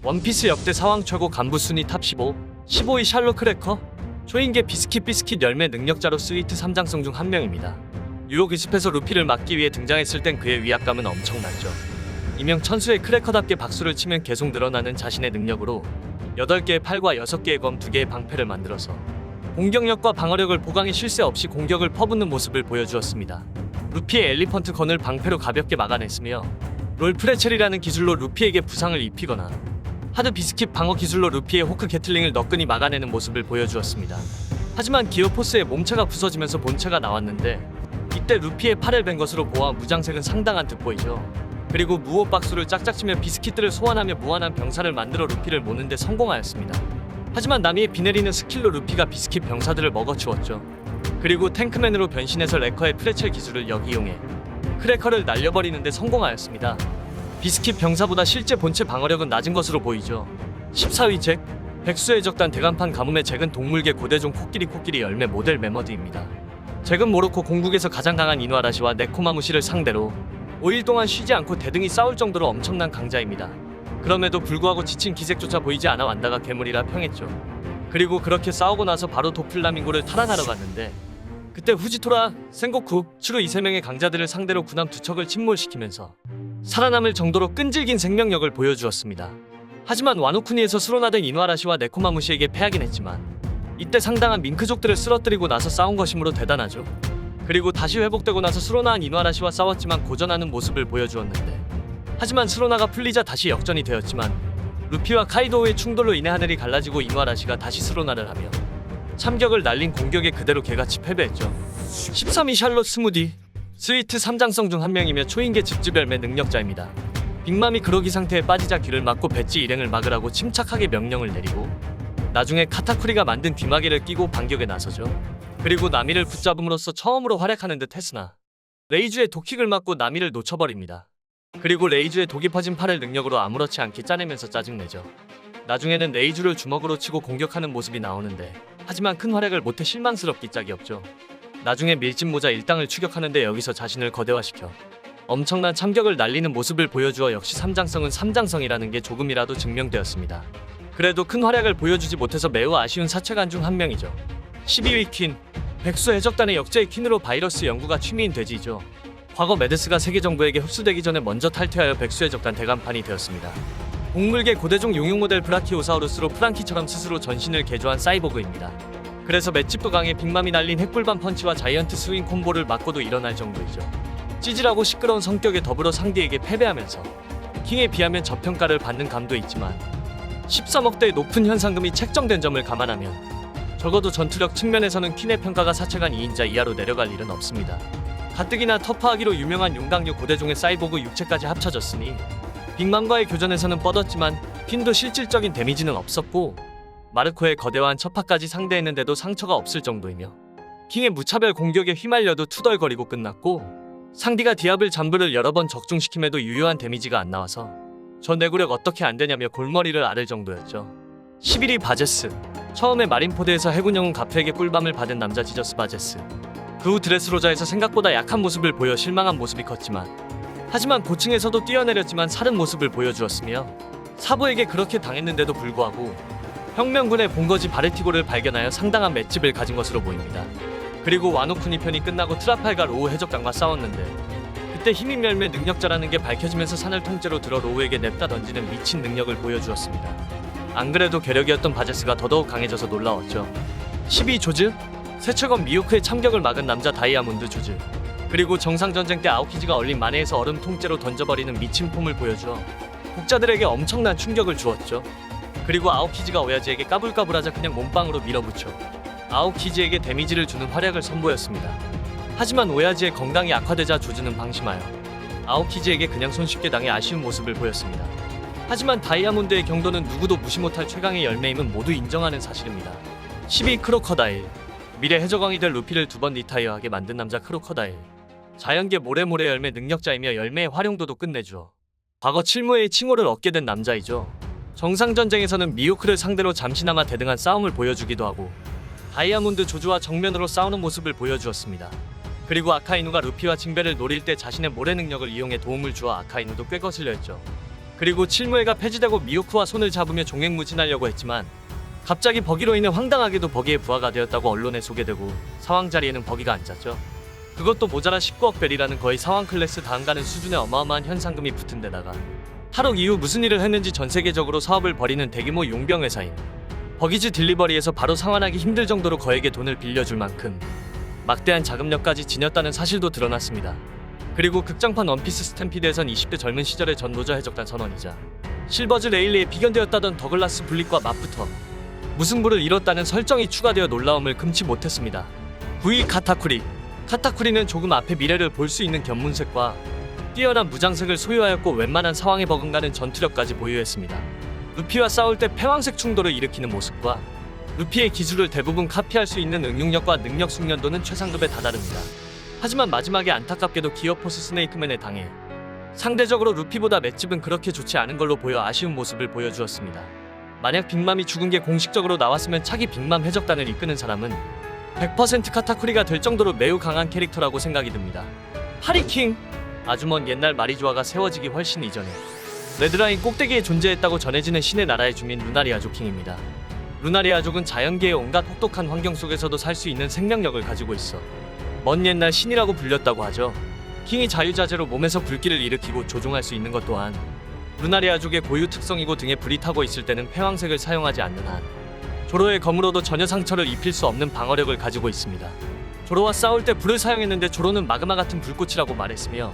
원피스 역대 사왕 최고 간부 순위 탑 15, 15위 샬롯 크래커, 초인계 비스킷 열매 능력자로 스위트 3장성 중 한 명입니다. 유혹 기습해서 루피를 막기 위해 등장했을 땐 그의 위압감은 엄청났죠. 이명 천수의 크래커답게 박수를 치면 계속 늘어나는 자신의 능력으로 8개의 팔과 6개의 검 2개의 방패를 만들어서 공격력과 방어력을 보강해 쉴 새 없이 공격을 퍼붓는 모습을 보여주었습니다. 루피의 엘리펀트 건을 방패로 가볍게 막아냈으며 롤 프레첼이라는 기술로 루피에게 부상을 입히거나 하드 비스킷 방어 기술로 루피의 호크 게틀링을 너끈히 막아내는 모습을 보여주었습니다. 하지만 기어포스의 몸체가 부서지면서 본체가 나왔는데 이때 루피의 팔을 벤 것으로 보아 무장색은 상당한 득보이죠. 그리고 무호 박수를 짝짝치며 비스킷들을 소환하며 무한한 병사를 만들어 루피를 모는 데 성공하였습니다. 하지만 나미의 비 내리는 스킬로 루피가 비스킷 병사들을 먹어치웠죠. 그리고 탱크맨으로 변신해서 레커의 프레첼 기술을 역이용해 크래커를 날려버리는 데 성공하였습니다. 비스킷 병사보다 실제 본체 방어력은 낮은 것으로 보이죠. 14위 잭, 백수의 적단 대간판 가뭄의 잭은 동물계 고대종 코끼리 열매 모델 메머드입니다. 잭은 모로코 공국에서 가장 강한 이누아라시와 네코마무시를 상대로 5일 동안 쉬지 않고 대등히 싸울 정도로 엄청난 강자입니다. 그럼에도 불구하고 지친 기색조차 보이지 않아 완다가 괴물이라 평했죠. 그리고 그렇게 싸우고 나서 바로 도플라밍고를 탈환하러 갔는데 그때 후지토라, 센고쿠, 추루 이 3명의 강자들을 상대로 군함 2척을 침몰시키면서 살아남을 정도로 끈질긴 생명력을 보여주었습니다. 하지만 와노쿠니에서 수로나된 이누아라시와 네코마무시에게 패하긴 했지만 이때 상당한 밍크족들을 쓰러뜨리고 나서 싸운 것이므로 대단하죠. 그리고 다시 회복되고 나서 수로나한 이누아라시와 싸웠지만 고전하는 모습을 보여주었는데 하지만 수로나가 풀리자 다시 역전이 되었지만 루피와 카이도우의 충돌로 인해 하늘이 갈라지고 이누아라시가 다시 수로나를 하며 참격을 날린 공격에 그대로 개같이 패배했죠. 13위 샬롯 스무디, 스위트 3장성 중 한 명이며 초인계 즙즙열매 능력자입니다. 빅맘이 그러기 상태에 빠지자 귀를 막고 배지 일행을 막으라고 침착하게 명령을 내리고 나중에 카타쿠리가 만든 귀마개를 끼고 반격에 나서죠. 그리고 나미를 붙잡음으로써 처음으로 활약하는 듯 했으나 레이주의 독킥을 맞고 나미를 놓쳐버립니다. 그리고 레이주의 독이 퍼진 팔을 능력으로 아무렇지 않게 짜내면서 짜증내죠. 나중에는 레이주를 주먹으로 치고 공격하는 모습이 나오는데 하지만 큰 활약을 못해 실망스럽기 짝이 없죠. 나중에 밀짚 모자 일당을 추격하는데 여기서 자신을 거대화시켜 엄청난 참격을 날리는 모습을 보여주어 역시 3장성은 3장성이라는 게 조금이라도 증명되었습니다. 그래도 큰 활약을 보여주지 못해서 매우 아쉬운 사체간 중 한 명이죠. 12위 퀸, 백수 해적단의 역제의 퀸으로 바이러스 연구가 취미인 돼지이죠. 과거 메데스가 세계 정부에게 흡수되기 전에 먼저 탈퇴하여 백수 해적단 대간판이 되었습니다. 동물계 고대종 용용 모델 브라키오사우루스로 프랑키처럼 스스로 전신을 개조한 사이보그입니다. 그래서 맷집도 강해 빅맘이 날린 핵불반 펀치와 자이언트 스윙 콤보를 맞고도 일어날 정도이죠. 찌질하고 시끄러운 성격에 더불어 상대에게 패배하면서 킹에 비하면 저평가를 받는 감도 있지만 13억대의 높은 현상금이 책정된 점을 감안하면 적어도 전투력 측면에서는 퀸의 평가가 사체간 2인자 이하로 내려갈 일은 없습니다. 가뜩이나 터프하기로 유명한 용당류 고대종의 사이보그 육체까지 합쳐졌으니 빅맘과의 교전에서는 뻗었지만 퀸도 실질적인 데미지는 없었고 마르코의 거대한 첩파까지 상대했는데도 상처가 없을 정도이며 킹의 무차별 공격에 휘말려도 투덜거리고 끝났고 상디가 디아블 잠브를 여러 번 적중시킴에도 유효한 데미지가 안 나와서 저 내구력 어떻게 안 되냐며 골머리를 앓을 정도였죠. 11위 바제스, 처음에 마린포드에서 해군영웅 가프에게 꿀밤을 받은 남자 지저스 바제스. 그 후 드레스로자에서 생각보다 약한 모습을 보여 실망한 모습이 컸지만 하지만 고층에서도 뛰어내렸지만 사른 모습을 보여주었으며 사부에게 그렇게 당했는데도 불구하고 혁명군의 본거지 바레티고를 발견하여 상당한 맷집을 가진 것으로 보입니다. 그리고 와노쿠니 편이 끝나고 트라팔과 로우 해적장과 싸웠는데 그때 힘인 열매 능력자라는 게 밝혀지면서 산을 통째로 들어 로우에게 냅다 던지는 미친 능력을 보여주었습니다. 안 그래도 괴력이었던 바제스가 더더욱 강해져서 놀라웠죠. 12위 조즈, 세척원 미호크의 참격을 막은 남자 다이아몬드 조즈. 그리고 정상전쟁 때 아오키지가 얼린 만해에서 얼음 통째로 던져버리는 미친 폼을 보여주어 독자들에게 엄청난 충격을 주었죠. 그리고 아오키지가 오야지에게 까불까불하자 그냥 몸빵으로 밀어붙여 아오키지에게 데미지를 주는 활약을 선보였습니다. 하지만 오야지의 건강이 악화되자 조즈는 방심하여 아오키지에게 그냥 손쉽게 당해 아쉬운 모습을 보였습니다. 하지만 다이아몬드의 경도는 누구도 무시 못할 최강의 열매임은 모두 인정하는 사실입니다. 12위 크로커다일, 미래 해적왕이 될 루피를 2번 리타이어하게 만든 남자 크로커다일. 자연계 모래모래 열매 능력자이며 열매의 활용도도 끝내주어 과거 칠무에의 칭호를 얻게 된 남자이죠. 정상전쟁에서는 미호크를 상대로 잠시나마 대등한 싸움을 보여주기도 하고 다이아몬드 조즈와 정면으로 싸우는 모습을 보여주었습니다. 그리고 아카이누가 루피와 징배를 노릴 때 자신의 모래 능력을 이용해 도움을 주어 아카이누도 꽤 거슬려 했죠. 그리고 칠무회가 폐지되고 미호크와 손을 잡으며 종횡무진하려고 했지만 갑자기 버기로 인해 황당하게도 버기의 부하가 되었다고 언론에 소개되고 상황 자리에는 버기가 앉았죠. 그것도 모자라 19억 벨이라는 거의 사왕 클래스 다음가는 수준의 어마어마한 현상금이 붙은 데다가 탈옥 이후 무슨 일을 했는지 전 세계적으로 사업을 벌이는 대규모 용병 회사인 버기즈 딜리버리에서 바로 상환하기 힘들 정도로 거액의 돈을 빌려줄 만큼 막대한 자금력까지 지녔다는 사실도 드러났습니다. 그리고 극장판 원피스 스탬피드에선 20대 젊은 시절의 전 노저 해적단 선원이자 실버즈 레일리에 비견되었다던 더글라스 블릭과 맞붙어 무승부를 이뤘다는 설정이 추가되어 놀라움을 금치 못했습니다. 9위 카타쿠리. 카타쿠리는 조금 앞에 미래를 볼 수 있는 견문색과 뛰어난 무장색을 소유하였고 웬만한 상황에 버금가는 전투력까지 보유했습니다. 루피와 싸울 때 패왕색 충돌을 일으키는 모습과 루피의 기술을 대부분 카피할 수 있는 응용력과 능력 숙련도는 최상급에 다다릅니다. 하지만 마지막에 안타깝게도 기어포스 스네이크맨에 당해 상대적으로 루피보다 맷집은 그렇게 좋지 않은 걸로 보여 아쉬운 모습을 보여주었습니다. 만약 빅맘이 죽은 게 공식적으로 나왔으면 차기 빅맘 해적단을 이끄는 사람은 100% 카타쿠리가 될 정도로 매우 강한 캐릭터라고 생각이 듭니다. 파리킹! 아주 먼 옛날 마리조아가 세워지기 훨씬 이전에 레드라인 꼭대기에 존재했다고 전해지는 신의 나라의 주민 루나리아족 킹입니다. 루나리아족은 자연계의 온갖 혹독한 환경 속에서도 살 수 있는 생명력을 가지고 있어 먼 옛날 신이라고 불렸다고 하죠. 킹이 자유자재로 몸에서 불길을 일으키고 조종할 수 있는 것 또한 루나리아족의 고유 특성이고 등에 불이 타고 있을 때는 패왕색을 사용하지 않는 한 조로의 검으로도 전혀 상처를 입힐 수 없는 방어력을 가지고 있습니다. 조로와 싸울 때 불을 사용했는데 조로는 마그마 같은 불꽃이라고 말했으며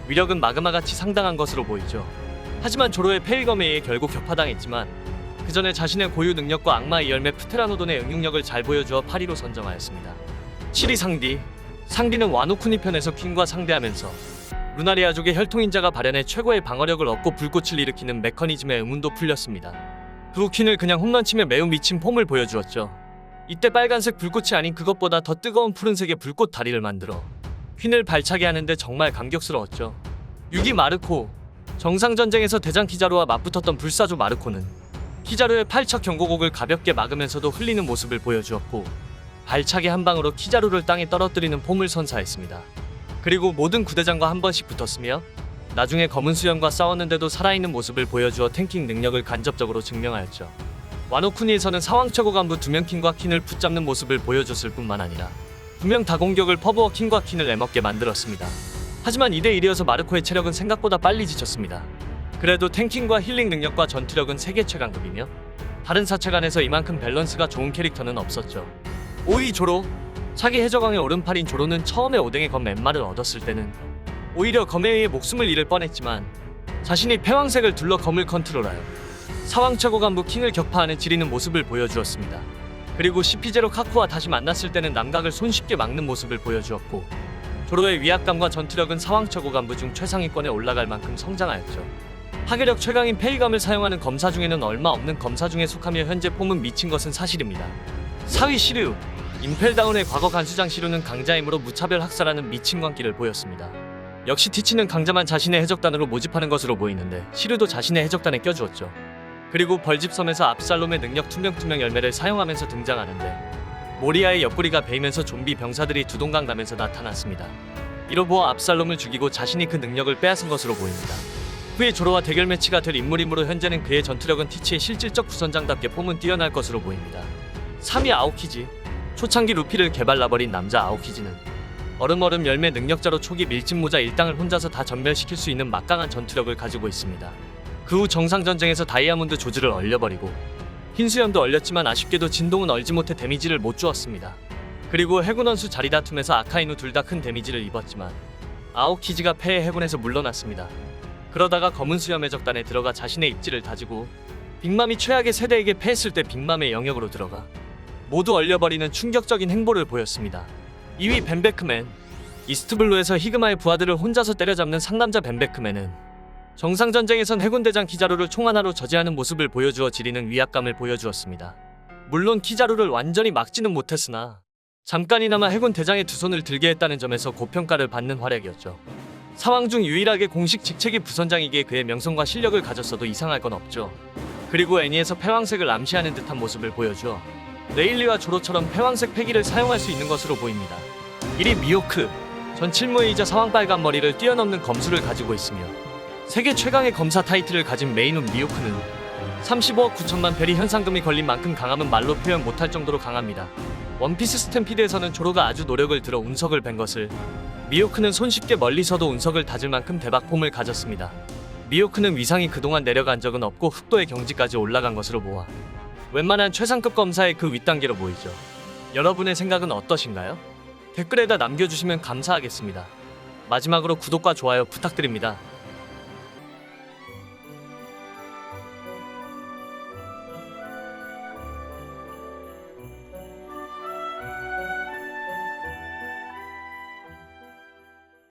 위력은 마그마같이 상당한 것으로 보이죠. 하지만 조로의 폐위검에 의해 결국 격파당했지만 그 전에 자신의 고유 능력과 악마의 열매 프테라노돈의 응용력을 잘 보여주어 8위로 선정하였습니다. 7위 상디. 상디는 와노쿠니 편에서 퀸과 상대하면서 루나리아족의 혈통인자가 발현해 최고의 방어력을 얻고 불꽃을 일으키는 메커니즘의 의문도 풀렸습니다. 그 후 퀸을 그냥 홈런치며 매우 미친 폼을 보여주었죠. 이때 빨간색 불꽃이 아닌 그것보다 더 뜨거운 푸른색의 불꽃 다리를 만들어 퀸을 발차게 하는데 정말 감격스러웠죠. 6위 마르코. 정상전쟁에서 대장 키자루와 맞붙었던 불사조 마르코는 키자루의 팔척 경고곡을 가볍게 막으면서도 흘리는 모습을 보여주었고 발차기 한 방으로 키자루를 땅에 떨어뜨리는 폼을 선사했습니다. 그리고 모든 구대장과 한 번씩 붙었으며 나중에 검은 수염과 싸웠는데도 살아있는 모습을 보여주어 탱킹 능력을 간접적으로 증명하였죠. 와노쿠니에서는 사왕 최고 간부 2명 킹과 퀸을 붙잡는 모습을 보여줬을 뿐만 아니라 2명 다 공격을 퍼부어 킹과 퀸을 애먹게 만들었습니다. 하지만 2대1이어서 마르코의 체력은 생각보다 빨리 지쳤습니다. 그래도 탱킹과 힐링 능력과 전투력은 세계 최강급이며 다른 사체간에서 이만큼 밸런스가 좋은 캐릭터는 없었죠. 5위 조로. 차기 해적왕의 오른팔인 조로는 처음에 오뎅의 검 엠마를 얻었을 때는 오히려 검에 의해 목숨을 잃을 뻔했지만 자신이 패왕색을 둘러 검을 컨트롤하여 사왕 최고 간부 킹을 격파하는 지리는 모습을 보여주었습니다. 그리고 CP0 카쿠와 다시 만났을 때는 남각을 손쉽게 막는 모습을 보여주었고 조로의 위압감과 전투력은 사왕 최고 간부 중 최상위권에 올라갈 만큼 성장하였죠. 파괴력 최강인 페이감을 사용하는 검사 중에는 얼마 없는 검사 중에 속하며 현재 폼은 미친 것은 사실입니다. 4위 시류. 임펠다운의 과거 간수장 시류는 강자이므로 무차별 학살하는 미친 광기를 보였습니다. 역시 티치는 강자만 자신의 해적단으로 모집하는 것으로 보이는데 시류도 자신의 해적단에 껴주었죠. 그리고 벌집섬에서 압살롬의 능력 투명투명 열매를 사용하면서 등장하는데 모리아의 옆구리가 베이면서 좀비 병사들이 두동강 나면서 나타났습니다. 이로 보아 압살롬을 죽이고 자신이 그 능력을 빼앗은 것으로 보입니다. 후에 조로와 대결 매치가 될 인물이므로 현재는 그의 전투력은 티치의 실질적 부선장답게 폼은 뛰어날 것으로 보입니다. 3위 아오키지. 초창기 루피를 개발라버린 남자 아오키지는 얼음얼음 열매 능력자로 초기 밀짚모자 일당을 혼자서 다 전멸시킬 수 있는 막강한 전투력을 가지고 있습니다. 그 후 정상전쟁에서 다이아몬드 조즈를 얼려버리고 흰수염도 얼렸지만 아쉽게도 진동은 얼지 못해 데미지를 못 주었습니다. 그리고 해군원수 자리 다툼에서 아카이누 둘 다 큰 데미지를 입었지만 아오키지가 패해 해군에서 물러났습니다. 그러다가 검은 수염의 적단에 들어가 자신의 입지를 다지고 빅맘이 최악의 세대에게 패했을 때 빅맘의 영역으로 들어가 모두 얼려버리는 충격적인 행보를 보였습니다. 2위 벤베크맨. 이스트블루에서 히그마의 부하들을 혼자서 때려잡는 상남자 벤베크맨은 정상전쟁에선 해군대장 키자루를 총 하나로 저지하는 모습을 보여주어 지리는 위압감을 보여주었습니다. 물론 키자루를 완전히 막지는 못했으나 잠깐이나마 해군대장의 두 손을 들게 했다는 점에서 고평가를 받는 활약이었죠. 사왕 중 유일하게 공식 직책이 부선장이기에 그의 명성과 실력을 가졌어도 이상할 건 없죠. 그리고 애니에서 패왕색을 암시하는 듯한 모습을 보여주어 레일리와 조로처럼 패왕색 패기를 사용할 수 있는 것으로 보입니다. 1위 미호크. 전 칠무이자 사왕 빨간 머리를 뛰어넘는 검수를 가지고 있으며 세계 최강의 검사 타이틀을 가진 메이눈 미호크는 35억 9천만 베리 현상금이 걸린 만큼 강함은 말로 표현 못할 정도로 강합니다. 원피스 스탬피드에서는 조로가 아주 노력을 들어 운석을 벤 것을 미호크는 손쉽게 멀리서도 운석을 다질 만큼 대박폼을 가졌습니다. 미호크는 위상이 그동안 내려간 적은 없고 흑도의 경지까지 올라간 것으로 모아 웬만한 최상급 검사의 그 윗단계로 보이죠. 여러분의 생각은 어떠신가요? 댓글에다 남겨주시면 감사하겠습니다. 마지막으로 구독과 좋아요 부탁드립니다.